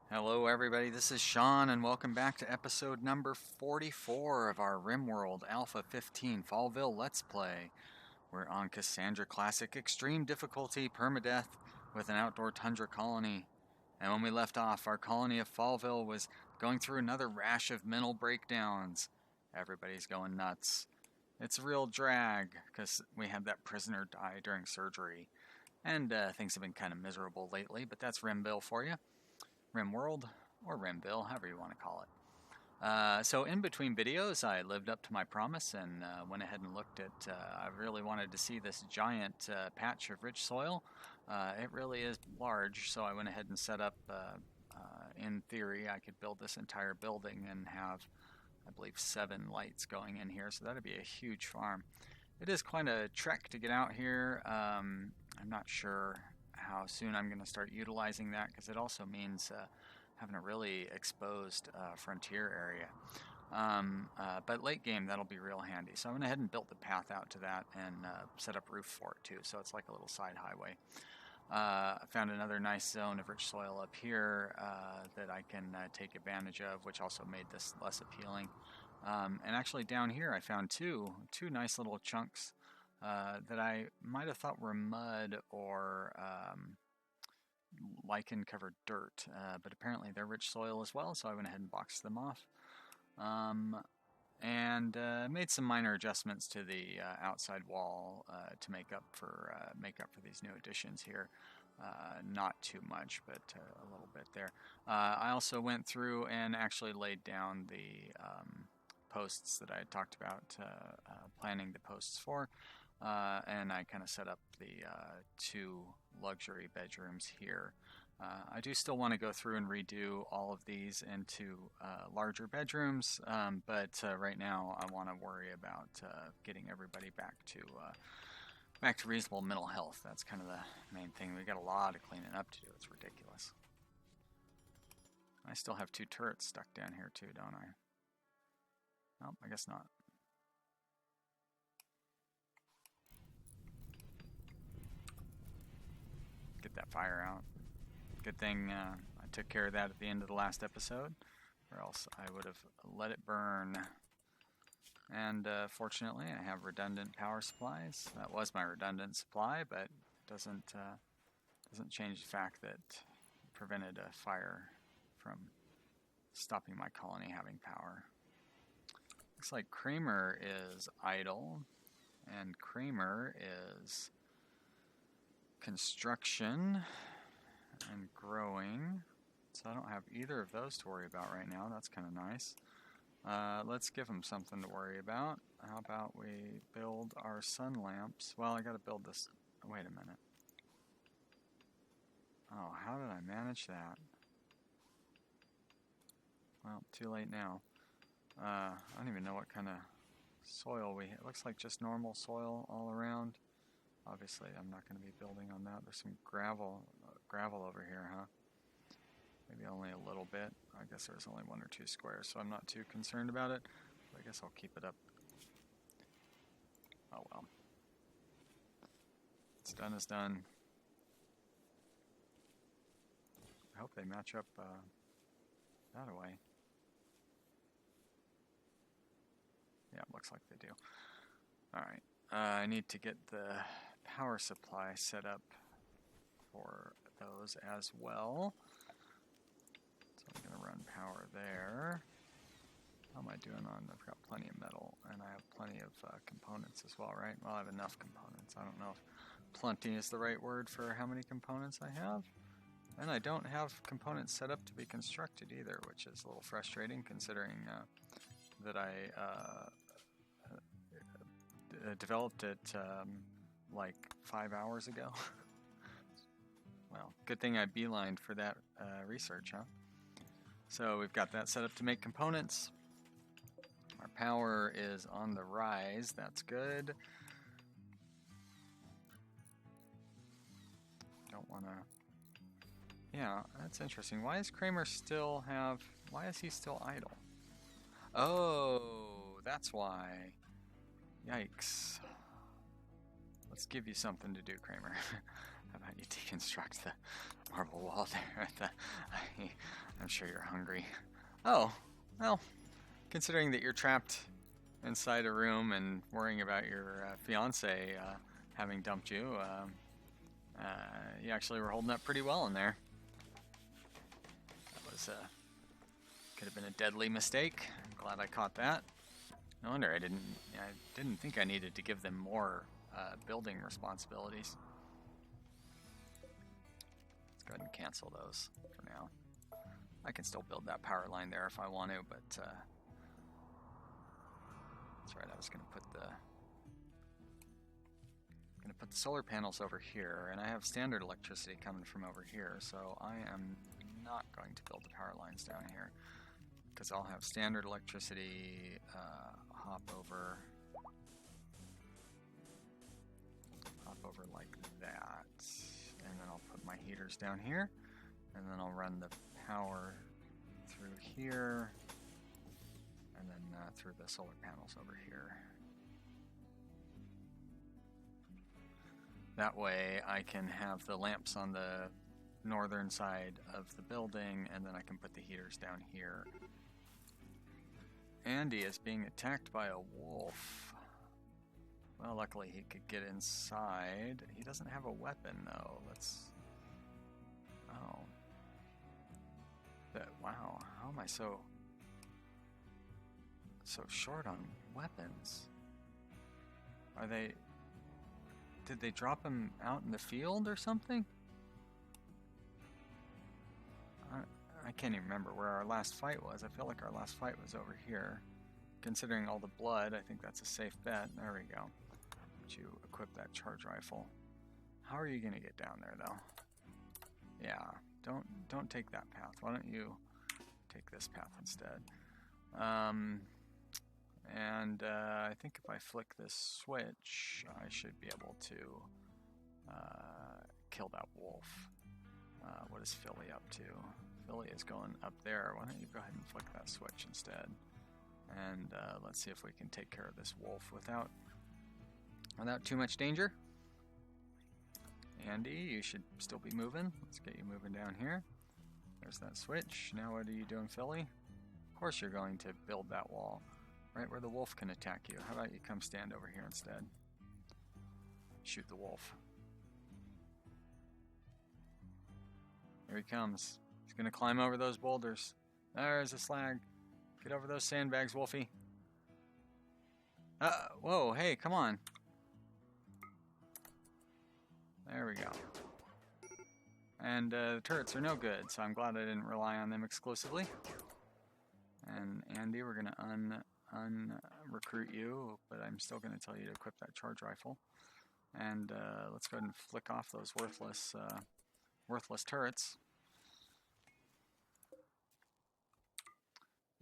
Hello, everybody. This is Sean, and welcome back to episode number 44 of our Rimworld Alpha 15 Fallville Let's Play. We're on Cassandra Classic Extreme Difficulty Permadeath with an outdoor tundra colony. And when we left off, our colony of Fallville was going through another rash of mental breakdowns. Everybody's going nuts. It's a real drag, because we had that prisoner die during surgery. And things have been kind of miserable lately, but that's Rimville for you. Rimworld, or Rimville, however you want to call it. So in between videos, I lived up to my promise and went ahead and looked at, I really wanted to see this giant patch of rich soil. It really is large, so I went ahead and set up, in theory, I could build this entire building and have, I believe, 7 lights going in here, so that'd be a huge farm. It is quite a trek to get out here. I'm not sure how soon I'm going to start utilizing that, because it also means having a really exposed frontier area. But late game, that'll be real handy. So I went ahead and built the path out to that and set up roof for it too, so it's like a little side highway. I found another nice zone of rich soil up here that I can take advantage of, which also made this less appealing. And actually down here I found two nice little chunks that I might have thought were mud or lichen-covered dirt, but apparently they're rich soil as well, so I went ahead and boxed them off. And made some minor adjustments to the outside wall to make up for these new additions here. Not too much, but a little bit there. I also went through and actually laid down the posts that I had talked about planning the posts for. And I kind of set up the 2 luxury bedrooms here. I do still want to go through and redo all of these into larger bedrooms, but right now I want to worry about getting everybody back to reasonable mental health. That's kind of the main thing. We got a lot of cleaning up to do. It's ridiculous. I still have 2 turrets stuck down here too, don't I? Oh, I guess not. Get that fire out. Good thing I took care of that at the end of the last episode, or else I would have let it burn. And fortunately, I have redundant power supplies. That was my redundant supply, but doesn't change the fact that it prevented a fire from stopping my colony having power. Looks like Kramer is idle, and Kramer is construction and growing, so I don't have either of those to worry about right now. That's kind of nice. Let's give them something to worry about. How about we build our sun lamps? Well, I gotta build this. Wait a minute. Oh, how did I manage that? Well, too late now. I don't even know what kind of soil we have. It looks like just normal soil all around. Obviously, I'm not going to be building on that. There's some gravel over here, huh? Maybe only a little bit. I guess there's only 1 or 2 squares, so I'm not too concerned about it. But I guess I'll keep it up. Oh well. What's done is done. I hope they match up that way. Yeah, it looks like they do. Alright. I need to get the power supply set up for those as well. So I'm going to run power there. How am I doing on? I've got plenty of metal, and I have plenty of components as well, right? Well, I have enough components. I don't know if plenty is the right word for how many components I have. And I don't have components set up to be constructed either, which is a little frustrating considering that I developed it like 5 hours ago. Well, good thing I beelined for that research, huh? So we've got that set up to make components. Our power is on the rise. That's good. Don't want to... Yeah, that's interesting. Why is Kramer still have... Why is he still idle? Oh, that's why. Yikes. Let's give you something to do, Kramer. How about you deconstruct the marble wall there? I'm sure you're hungry. Oh, well, considering that you're trapped inside a room and worrying about your fiance having dumped you, you actually were holding up pretty well in there. That was could have been a deadly mistake. I'm glad I caught that. No wonder I didn't think I needed to give them more building responsibilities. Let's go ahead and cancel those for now. I can still build that power line there if I want to, but that's right. I was going to put the solar panels over here, and I have standard electricity coming from over here, so I am not going to build the power lines down here because I'll have standard electricity hop over like that, and then I'll put my heaters down here, and then I'll run the power through here, and then through the solar panels over here. That way I can have the lamps on the northern side of the building, and then I can put the heaters down here. Andy is being attacked by a wolf. Well, luckily he could get inside. He doesn't have a weapon though. Oh. Wow, how am I so short on weapons? Did they drop him out in the field or something? I can't even remember where our last fight was. I feel like our last fight was over here. Considering all the blood, I think that's a safe bet. There we go. Would you equip that charge rifle? How are you gonna get down there though? Yeah, don't take that path. Why don't you take this path instead? I think if I flick this switch, I should be able to kill that wolf. What is Philly up to? Philly is going up there. Why don't you go ahead and flick that switch instead? And let's see if we can take care of this wolf without too much danger. Andy, you should still be moving. Let's get you moving down here. There's that switch. Now what are you doing, Philly? Of course you're going to build that wall right where the wolf can attack you. How about you come stand over here instead? Shoot the wolf. Here he comes. He's going to climb over those boulders. There's a slag. Get over those sandbags, Wolfie. Whoa, hey, come on. There we go. And the turrets are no good, so I'm glad I didn't rely on them exclusively. And Andy, we're going to recruit you, but I'm still going to tell you to equip that charge rifle. And let's go ahead and flick off those worthless turrets.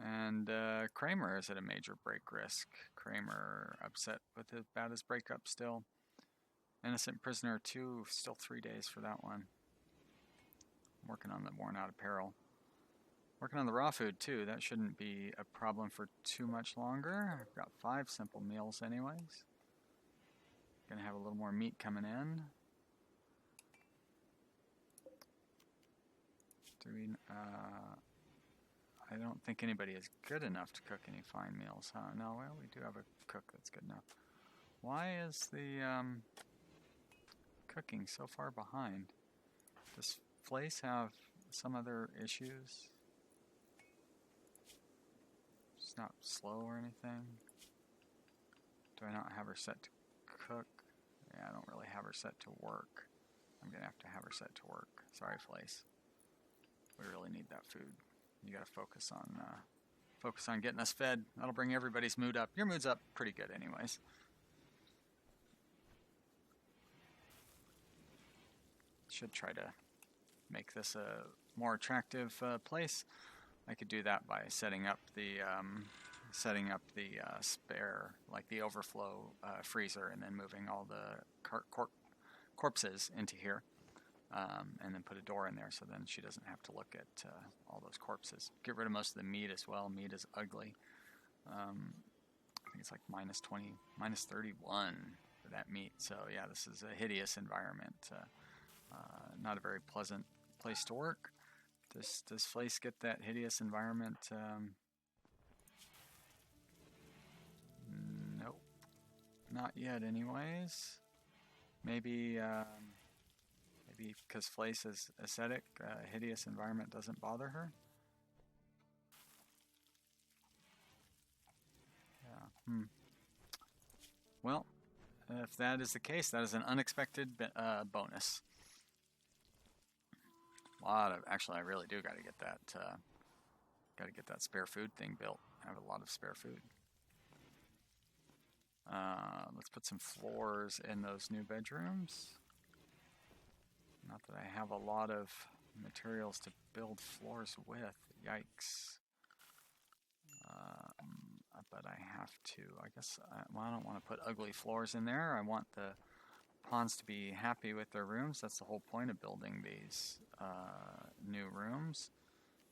And Kramer is at a major break risk. Kramer upset about his breakup still. Innocent Prisoner 2, still 3 days for that one. Working on the Worn Out Apparel. Working on the raw food too. That shouldn't be a problem for too much longer. I've got 5 simple meals anyways. Gonna have a little more meat coming in. I don't think anybody is good enough to cook any fine meals, huh? No, well, we do have a cook that's good enough. Why is the cooking so far behind? Does Flace have some other issues? It's not slow or anything? Do I not have her set to cook? Yeah, I don't really have her set to work. I'm gonna have to have her set to work. Sorry, Flace. We really need that food. You gotta focus on getting us fed. That'll bring everybody's mood up. Your mood's up pretty good anyways. Should try to make this a more attractive place. I could do that by setting up the spare, like the overflow freezer, and then moving all the corpses into here. And then put a door in there so then she doesn't have to look at all those corpses. Get rid of most of the meat as well. Meat is ugly. I think it's like minus 20, minus 31 for that meat. So yeah, this is a hideous environment. Not a very pleasant place to work. Does Flace get that hideous environment? Nope. Not yet anyways. Maybe maybe because Flace is ascetic, hideous environment doesn't bother her? Yeah. Well, if that is the case, that is an unexpected bonus. Actually, I really do got to get that spare food thing built. I have a lot of spare food. Let's put some floors in those new bedrooms. Not that I have a lot of materials to build floors with. Yikes. But I have to. I guess, well, I don't want to put ugly floors in there. I want the pawns to be happy with their rooms. That's the whole point of building these new rooms.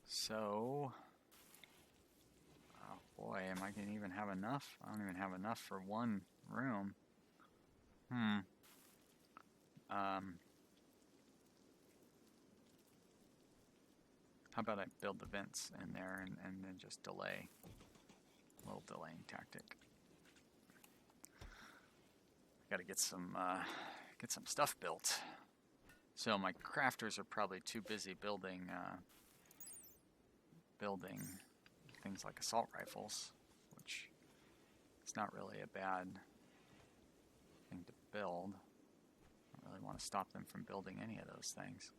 So, oh boy, am I going to even have enough? I don't even have enough for one room. How about I build the vents in there and then just delay? A little delaying tactic. Got to get some stuff built. So my crafters are probably too busy building things like assault rifles, which is not really a bad thing to build. I don't really want to stop them from building any of those things.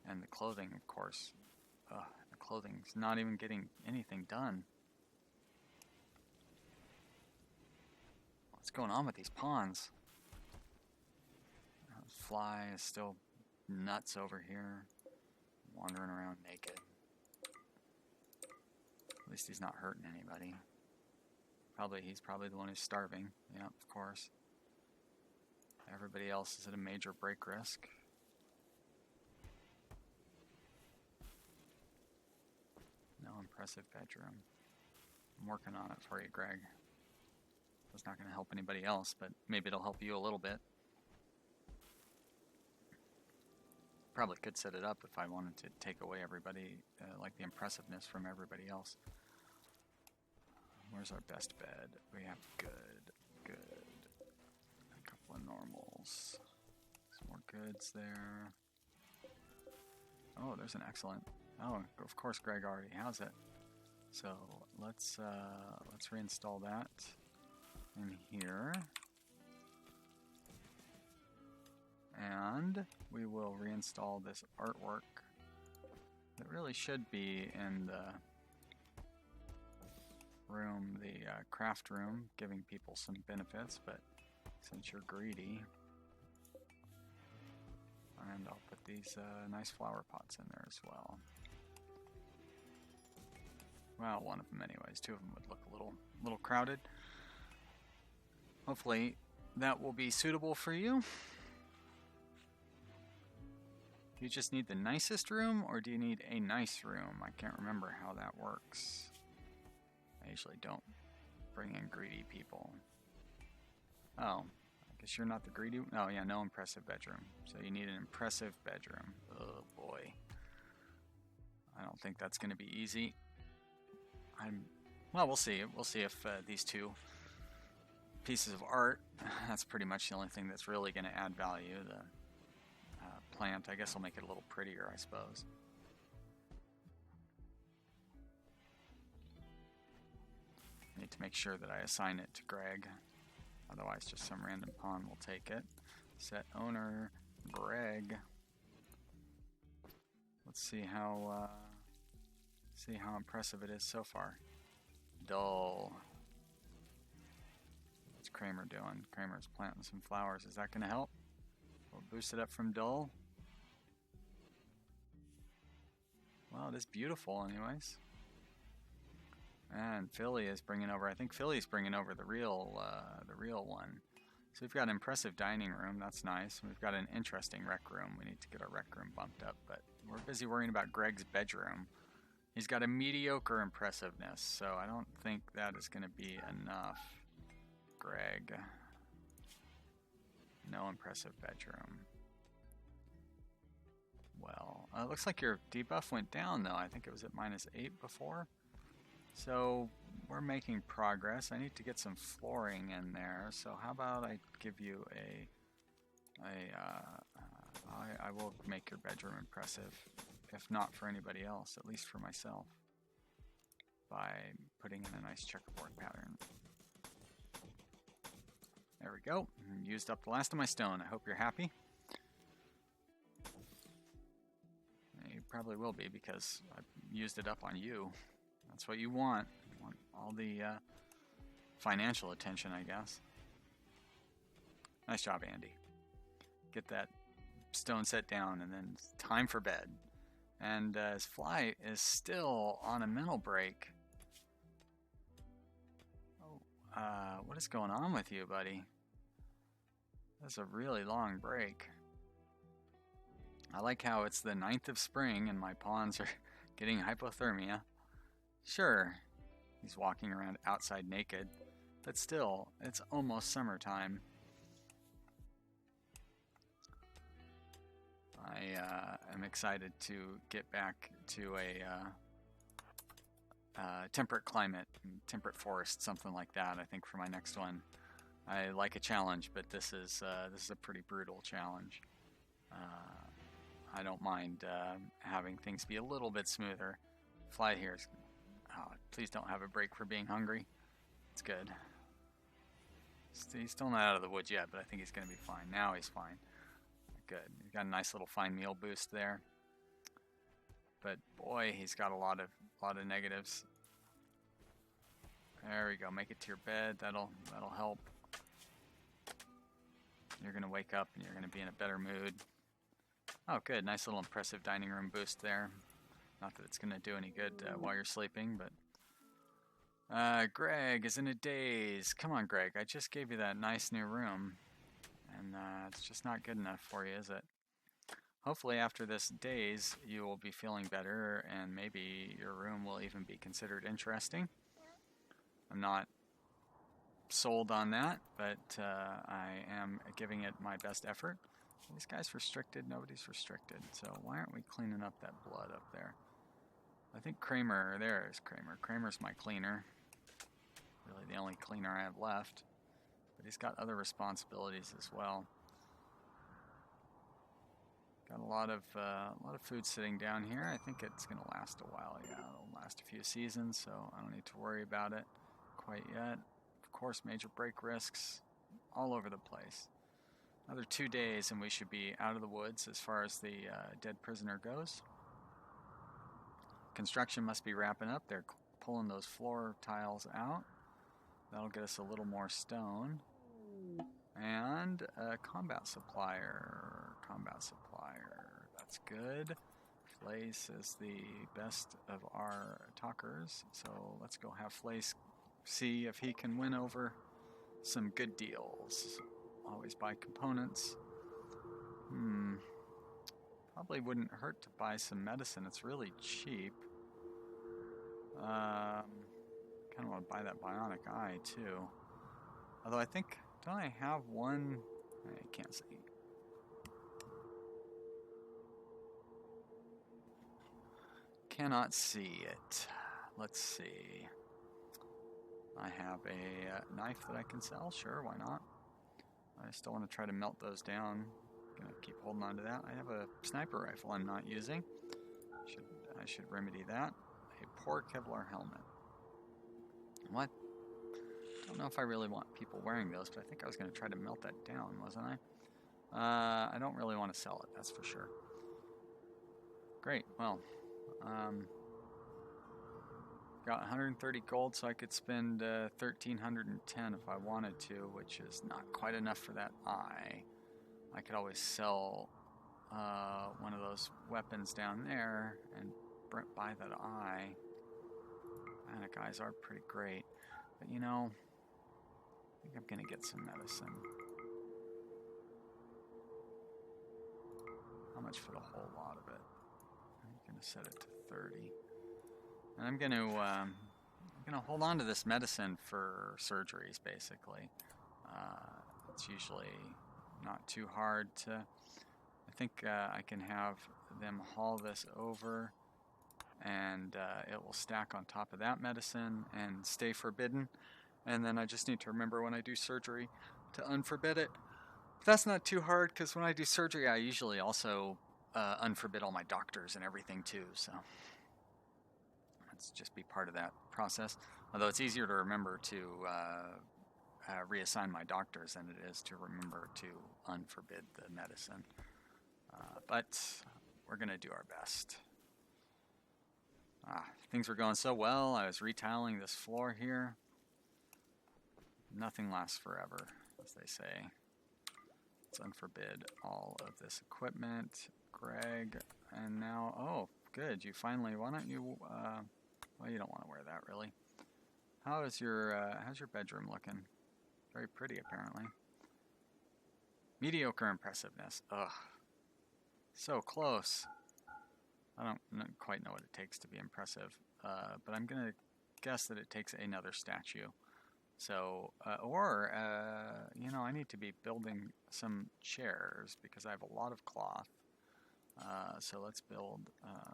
And the clothing, of course. The clothing's not even getting anything done. What's going on with these pawns? Fly is still nuts over here, wandering around naked. At least he's not hurting anybody. He's probably the one who's starving. Yeah, of course. Everybody else is at a major break risk. No impressive bedroom. I'm working on it for you, Greg. It's not going to help anybody else, but maybe it'll help you a little bit. Probably could set it up if I wanted to take away everybody, like the impressiveness from everybody else. Where's our best bed? We have good. A couple of normals. Some more goods there. Oh, there's an excellent. Oh, of course Greg already has it. So let's reinstall that in here. And we will reinstall this artwork that really should be in the room, the craft room, giving people some benefits, but since you're greedy, and I'll put these nice flower pots in there as well. Well, one of them anyways. Two of them would look a little crowded. Hopefully that will be suitable for you. Do you just need the nicest room, or do you need a nice room? I can't remember how that works. I usually don't bring in greedy people. Oh, I guess you're not the greedy one. Oh yeah, no impressive bedroom. So you need an impressive bedroom. Oh boy. I don't think that's going to be easy. Well, we'll see. We'll see if these two pieces of art, that's pretty much the only thing that's really going to add value. The plant, I guess I'll make it a little prettier, I suppose. I need to make sure that I assign it to Greg. Otherwise, just some random pawn will take it. Set owner, Greg. Let's see how impressive it is so far. Dull. What's Kramer doing? Kramer's planting some flowers. Is that going to help? We'll boost it up from dull. Well, it is beautiful anyways. And Philly is bringing over, I think Philly's bringing over the real one. So we've got an impressive dining room, that's nice. We've got an interesting rec room. We need to get our rec room bumped up, but we're busy worrying about Greg's bedroom. He's got a mediocre impressiveness, so I don't think that is going to be enough. Greg. No impressive bedroom. well. It looks like your debuff went down, though. I think it was at -8 before. So we're making progress. I need to get some flooring in there. So how about I give you I will make your bedroom impressive, if not for anybody else, at least for myself, by putting in a nice checkerboard pattern. There we go. Used up the last of my stone. I hope you're happy. You probably will be, because I used it up on you. That's what you want. You want all the financial attention, I guess. Nice job, Andy. Get that stone set down, and then it's time for bed. And his fly is still on a mental break. Oh, what is going on with you, buddy? That's a really long break. I like how it's the 9th of spring and my pawns are getting hypothermia. Sure, he's walking around outside naked, but still, it's almost summertime. I am excited to get back to a temperate climate, temperate forest, something like that. I think for my next one, I like a challenge, but this is a pretty brutal challenge. I don't mind having things be a little bit smoother. Fly here. Oh, please don't have a break for being hungry. It's good. He's still not out of the woods yet, but I think he's going to be fine. Now he's fine. Good. He's got a nice little fine meal boost there. But boy, he's got a lot of negatives. There we go. Make it to your bed. That'll help. You're going to wake up and you're going to be in a better mood. Oh, good. Nice little impressive dining room boost there. Not that it's going to do any good while you're sleeping, but... Greg is in a daze. Come on, Greg. I just gave you that nice new room. And it's just not good enough for you, is it? Hopefully after this daze, you will be feeling better, and maybe your room will even be considered interesting. I'm not sold on that, but I am giving it my best effort. Are these guys restricted? Nobody's restricted. So why aren't we cleaning up that blood up there? I think Kramer, there is Kramer. Kramer's my cleaner. Really the only cleaner I have left. But he's got other responsibilities as well. Got a lot of food sitting down here. I think it's going to last a while. Yeah, it'll last a few seasons, so I don't need to worry about it quite yet. Of course, major break risks all over the place. Another 2 days and we should be out of the woods as far as the dead prisoner goes. Construction must be wrapping up. They're pulling those floor tiles out. That'll get us a little more stone. And a combat supplier. That's good. Flace is the best of our talkers. So let's go have Flace see if he can win over some good deals. Always buy components. Probably wouldn't hurt to buy some medicine. It's really cheap. Kind of want to buy that bionic eye too. Although I think, don't I have one? I can't see. Cannot see it. Let's see. I have a knife that I can sell. Sure, why not? I still want to try to melt those down. Gonna keep holding on to that. I have a sniper rifle I'm not using. I should remedy that. A poor Kevlar helmet. What? I don't know if I really want people wearing those, but I think I was going to try to melt that down, wasn't I? I don't really want to sell it, that's for sure. Great, well, got 130 gold, so I could spend 1,310 if I wanted to, which is not quite enough for that eye. I could always sell one of those weapons down there and buy that eye. Bionic eyes are pretty great, but you know, I think I'm gonna get some medicine. How much for the whole lot of it? I'm gonna set it to 30. And I'm gonna hold on to this medicine for surgeries, basically. It's usually not too hard to... I think I can have them haul this over, and it will stack on top of that medicine and stay forbidden. And then I just need to remember when I do surgery to unforbid it. But that's not too hard, because when I do surgery, I usually also unforbid all my doctors and everything too. So let's just be part of that process. Although it's easier to remember to reassign my doctors than it is to remember to unforbid the medicine. But we're going to do our best. Things were going so well. I was retiling this floor here. Nothing lasts forever, as they say. Let's unforbid all of this equipment. Greg, and now, oh, good. You finally, why don't you, well, you don't want to wear that, really. How's your bedroom looking? Very pretty, apparently. Mediocre impressiveness. Ugh. So close. I don't quite know what it takes to be impressive, but I'm going to guess that it takes another statue. So, you know, I need to be building some chairs because I have a lot of cloth. So let's build a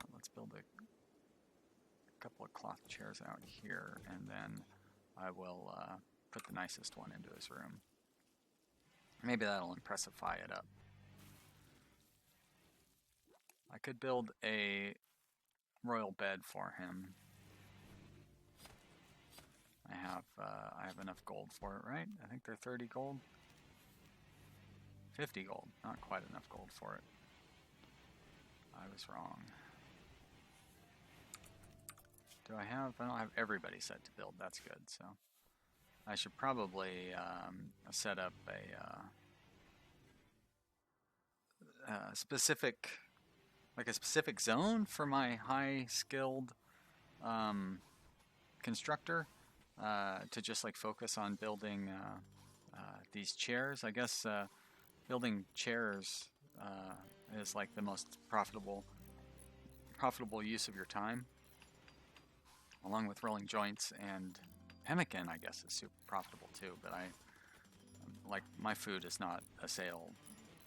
couple of cloth chairs out here, and then I will put the nicest one into his room. Maybe that'll impressify it up. I could build a royal bed for him. I have enough gold for it, right? I think they're 30 gold. 50 gold. Not quite enough gold for it. I was wrong. Do I have? I don't have everybody set to build. That's good. So I should probably set up a specific zone for my high-skilled constructor to just like focus on building these chairs. I guess building chairs is like the most profitable use of your time, along with rolling joints, and pemmican I guess is super profitable too, but like my food is not a sale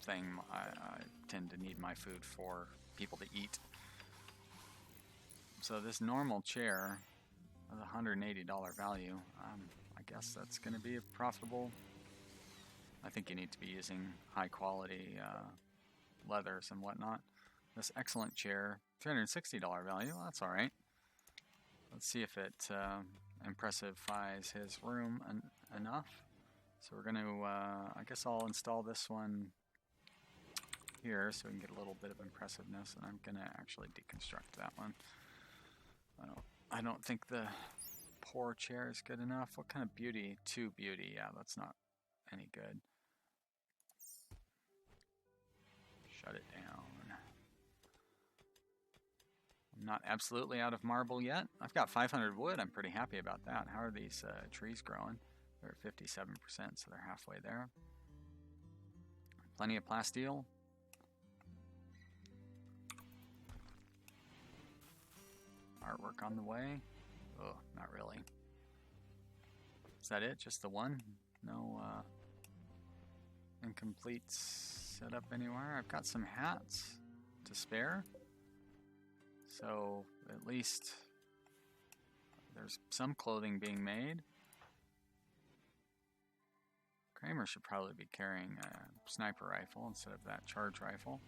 thing. I tend to need my food for people to eat. So this normal chair with $180 value, I guess that's going to be profitable. I think you need to be using high quality leathers and whatnot. This excellent chair, $360 value, well, that's alright. Let's see if it impressifies his room enough. So we're going to, I guess I'll install this one here so we can get a little bit of impressiveness, and I'm going to actually deconstruct that one. I don't think the poor chair is good enough. What kind of beauty? 2 beauty. Yeah, that's not any good. Shut it down. I'm not absolutely out of marble yet. I've got 500 wood. I'm pretty happy about that. How are these trees growing? They're at 57%, so they're halfway there. Plenty of plasteel. Artwork on the way. Oh, not really. Is that it? Just the one? No incomplete setup anywhere. I've got some hats to spare. So at least there's some clothing being made. Kramer should probably be carrying a sniper rifle instead of that charge rifle,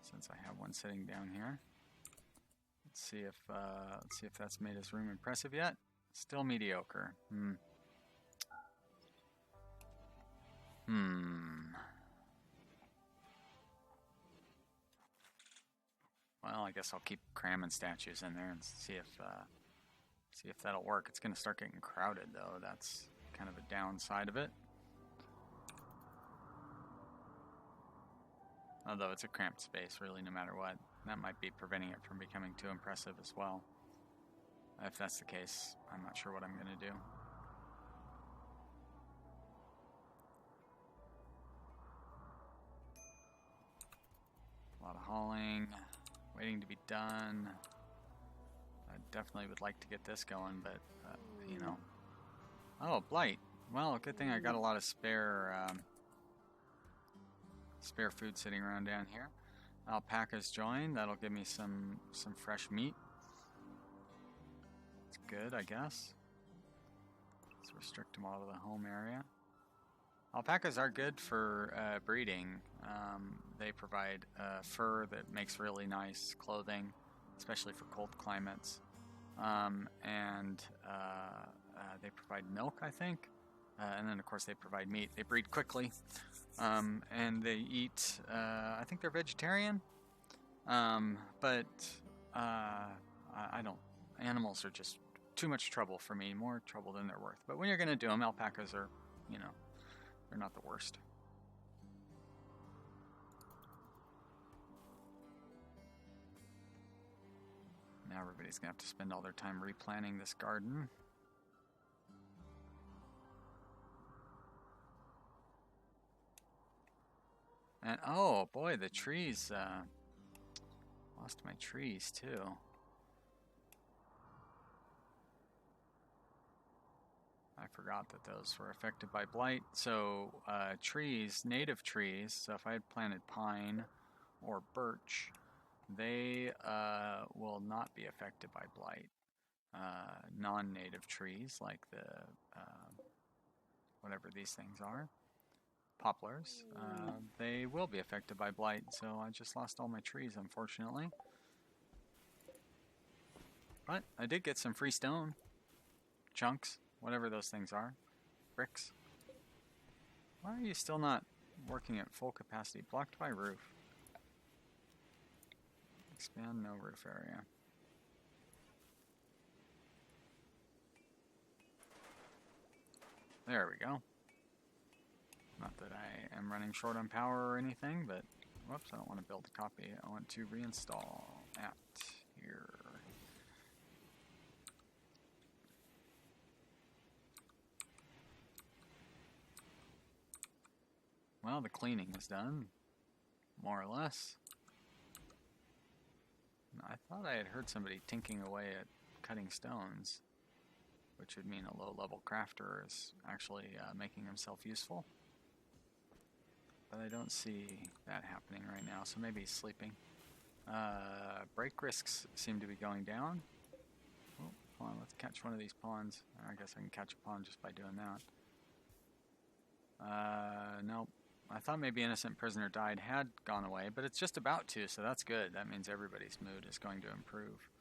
since I have one sitting down here. Let's see if that's made his room impressive yet. Still mediocre. Well, I guess I'll keep cramming statues in there and see if that'll work. It's going to start getting crowded, though. That's kind of a downside of it. Although it's a cramped space, really, no matter what. That might be preventing it from becoming too impressive as well. If that's the case, I'm not sure what I'm going to do. A lot of hauling, waiting to be done. I definitely would like to get this going, but, you know. Oh, blight. Well, good thing I got a lot of spare spare food sitting around down here. Alpacas joined. That'll give me some fresh meat. It's good, I guess. Let's restrict them all to the home area. Alpacas are good for breeding. They provide fur that makes really nice clothing, especially for cold climates. And they provide milk, I think. And then, of course, they provide meat. They breed quickly. And they eat, I think they're vegetarian. But I don't, animals are just too much trouble for me, more trouble than they're worth. But when you're going to do them, alpacas are, you know, they're not the worst. Now everybody's going to have to spend all their time replanting this garden. And oh boy, the trees, lost my trees too. I forgot that those were affected by blight. So trees, native trees, so if I had planted pine or birch, they will not be affected by blight. Non-native trees like the, whatever these things are, poplars, they will be affected by blight. So I just lost all my trees, unfortunately. But I did get some free stone chunks. Whatever those things are. Bricks. Why are you still not working at full capacity? Blocked by roof. Expand no roof area. There we go. Not that I am running short on power or anything, but whoops, I don't want to build a copy. I want to reinstall at here. Well, the cleaning is done, more or less. I thought I had heard somebody tinking away at cutting stones, which would mean a low-level crafter is actually making himself useful. But I don't see that happening right now, so maybe he's sleeping. Break risks seem to be going down. Oh, hold on, let's catch one of these pawns. I guess I can catch a pawn just by doing that. Nope. I thought maybe Innocent Prisoner Died had gone away, but it's just about to, so that's good. That means everybody's mood is going to improve.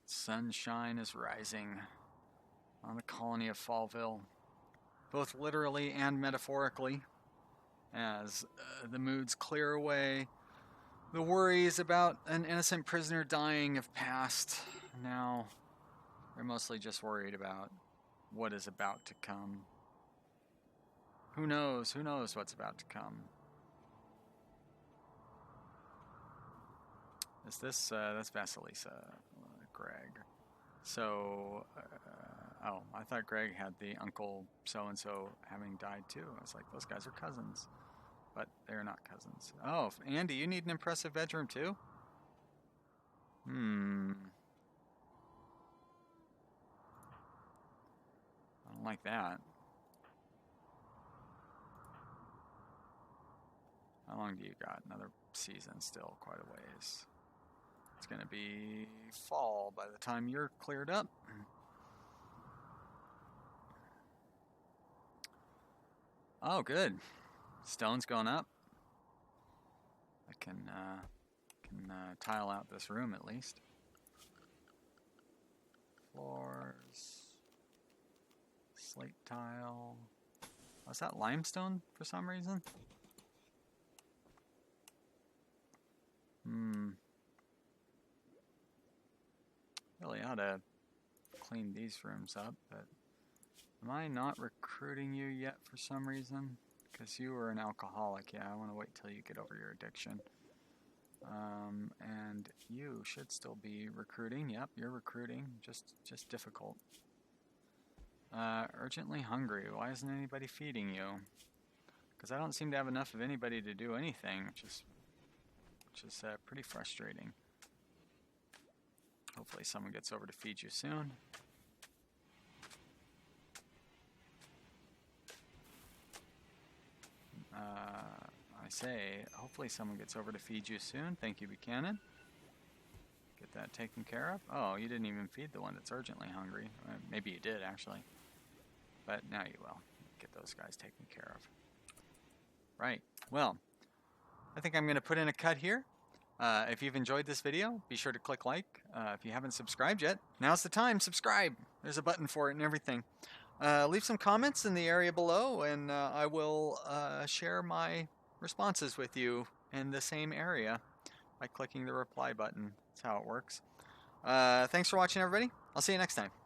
Sunshine is rising on the colony of Fallville, both literally and metaphorically, as the moods clear away. The worries about an innocent prisoner dying have passed. Now, they're mostly just worried about what is about to come. Who knows? Who knows what's about to come? Is this, that's Vasilisa, Greg. So, oh, I thought Greg had the uncle so-and-so having died too. I was like, those guys are cousins. But they're not cousins. Oh, Andy, you need an impressive bedroom too? I don't like that. How long do you got? Another season still, quite a ways. It's going to be fall by the time you're cleared up. Oh, good. Stone's going up. I can tile out this room at least. Floors. Slate tile. Was that limestone for some reason? Really ought to clean these rooms up, but am I not recruiting you yet for some reason? Because you were an alcoholic. Yeah, I want to wait till you get over your addiction. And you should still be recruiting. Yep, you're recruiting. Just difficult. Urgently hungry. Why isn't anybody feeding you? Because I don't seem to have enough of anybody to do anything, which is pretty frustrating. Hopefully someone gets over to feed you soon. say, hopefully someone gets over to feed you soon. Thank you, Buchanan. Get that taken care of. Oh, you didn't even feed the one that's urgently hungry. Maybe you did, actually. But now you will. Get those guys taken care of. Right. Well, I think I'm going to put in a cut here. If you've enjoyed this video, be sure to click like. If you haven't subscribed yet, now's the time. Subscribe. There's a button for it and everything. Leave some comments in the area below, and I will share my responses with you in the same area by clicking the reply button. That's how it works. Thanks for watching, everybody. I'll see you next time.